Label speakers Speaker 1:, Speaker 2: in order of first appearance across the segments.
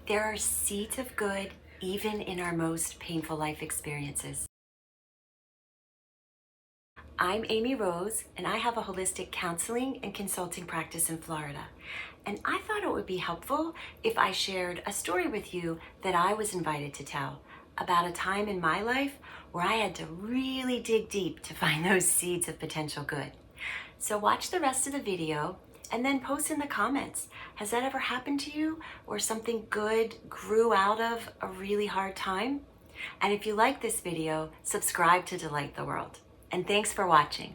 Speaker 1: There are seeds of good even in our most painful life experiences. I'm Amy Rose, and I have a holistic counseling and consulting practice in Florida. And I thought it would be helpful if I shared a story with you that I was invited to tell about a time in my life where I had to really dig deep to find those seeds of potential good. So watch the rest of the video and then post in the comments. Has that ever happened to you, where something good grew out of a really hard time? And if you like this video, subscribe to Delight the World. And thanks for watching.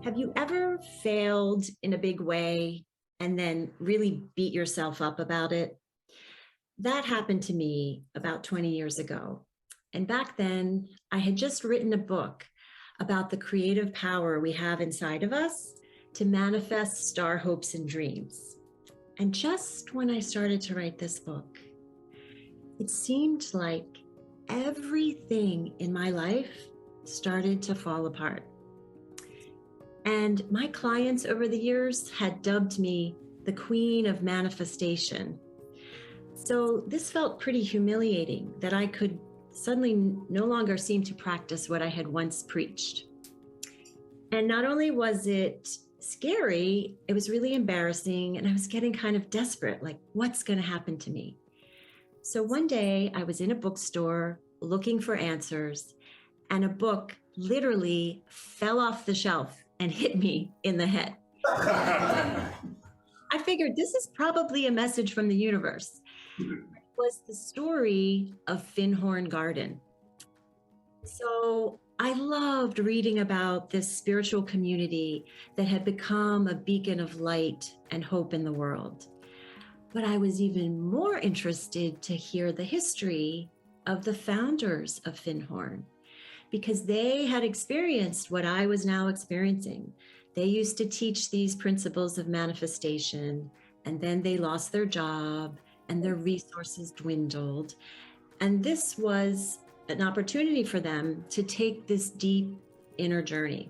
Speaker 2: Have you ever failed in a big way and then really beat yourself up about it? That happened to me about 20 years ago. And back then, I had just written a book about the creative power we have inside of us to manifest our hopes and dreams. And just when I started to write this book, it seemed like everything in my life started to fall apart. And my clients over the years had dubbed me the Queen of Manifestation. So this felt pretty humiliating, that I could suddenly no longer seem to practice what I had once preached. And not only was it scary, it was really embarrassing, and I was getting kind of desperate, like, what's going to happen to me? So one day I was in a bookstore looking for answers, and a book literally fell off the shelf and hit me in the head. I figured this is probably a message from the universe. It was the story of Finhorn Garden. So I loved reading about this spiritual community that had become a beacon of light and hope in the world. But I was even more interested to hear the history of the founders of Finhorn, because they had experienced what I was now experiencing. They used to teach these principles of manifestation, and then they lost their job and their resources dwindled. And this was an opportunity for them to take this deep inner journey.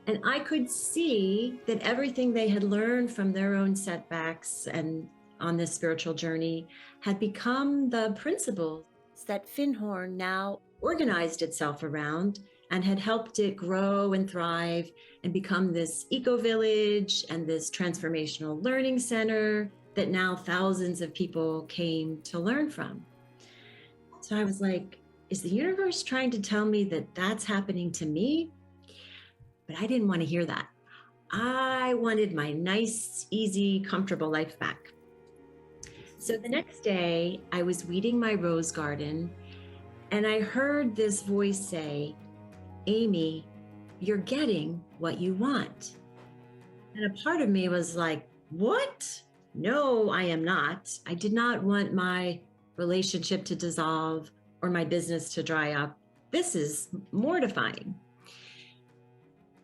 Speaker 2: And I could see that everything they had learned from their own setbacks and on this spiritual journey had become the principles that Finhorn now organized itself around and had helped it grow and thrive and become this eco-village and this transformational learning center that now thousands of people came to learn from. So I was like, is the universe trying to tell me that that's happening to me? But I didn't want to hear that. I wanted my nice, easy, comfortable life back. So the next day, I was weeding my rose garden, and I heard this voice say, Amy, you're getting what you want. And a part of me was like, what? No, I am not. I did not want my relationship to dissolve or my business to dry up. This is mortifying.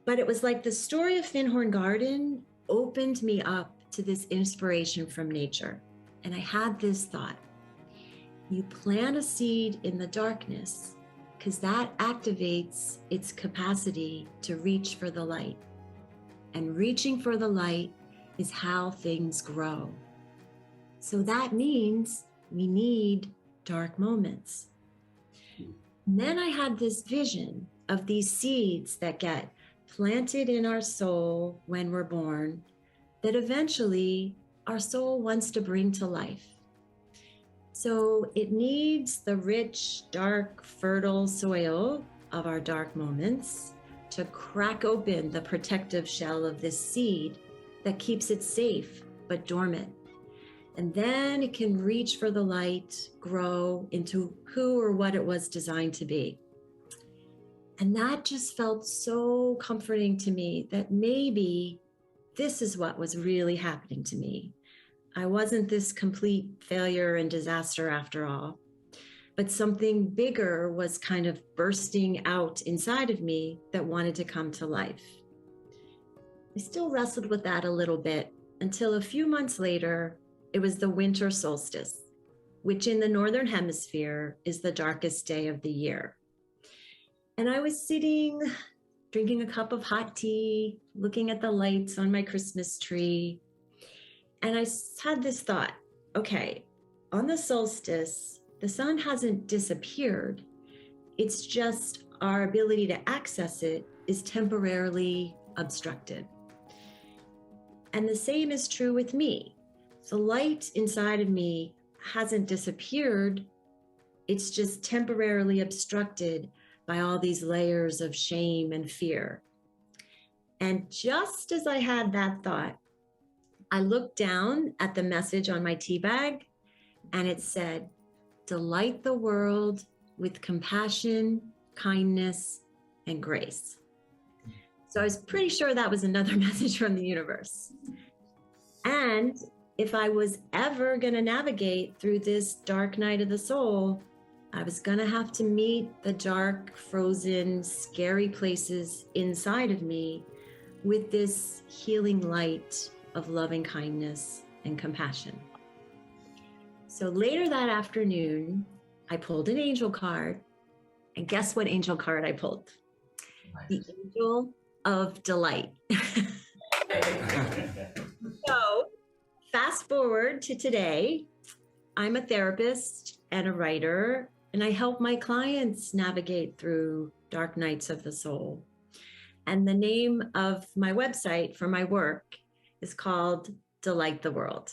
Speaker 2: But it was like the story of Finhorn Garden opened me up to this inspiration from nature. And I had this thought: you plant a seed in the darkness because that activates its capacity to reach for the light. And reaching for the light is how things grow. So that means we need dark moments. And then I had this vision of these seeds that get planted in our soul when we're born, that eventually our soul wants to bring to life. So it needs the rich, dark, fertile soil of our dark moments to crack open the protective shell of this seed that keeps it safe but dormant. And then it can reach for the light, grow into who or what it was designed to be. And that just felt so comforting to me, that maybe this is what was really happening to me. I wasn't this complete failure and disaster after all, but something bigger was kind of bursting out inside of me that wanted to come to life. I still wrestled with that a little bit until a few months later, it was the winter solstice. which in the Northern Hemisphere is the darkest day of the year. And I was sitting, drinking a cup of hot tea, looking at the lights on my Christmas tree. And I had this thought, okay, on the solstice, the sun hasn't disappeared. It's just our ability to access it is temporarily obstructed. And the same is true with me. The light inside of me hasn't disappeared. It's just temporarily obstructed by all these layers of shame and fear. And just as I had that thought, I looked down at the message on my tea bag and it said, delight the world with compassion, kindness, and grace. So I was pretty sure that was another message from the universe. And if I was ever going to navigate through this dark night of the soul, I was going to have to meet the dark, frozen, scary places inside of me with this healing light of loving kindness and compassion. So later that afternoon, I pulled an angel card. And guess what angel card I pulled? Nice. The angel of delight. So fast forward to today, I'm a therapist and a writer, and I help my clients navigate through dark nights of the soul. And the name of my website for my work is called Delight the World.